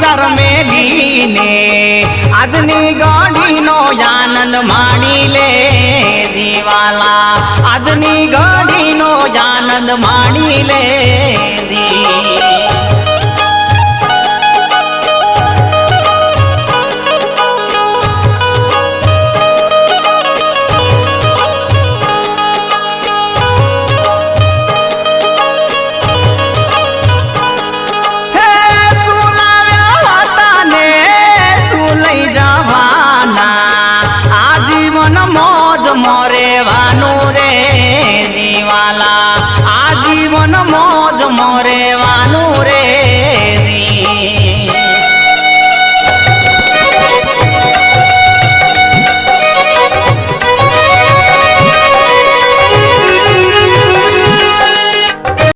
संसार मेलीने आजनी घडीनो आनंद माणी ले जीवाला आजनी घडीनो आनंद माणी ले जी मोज मोज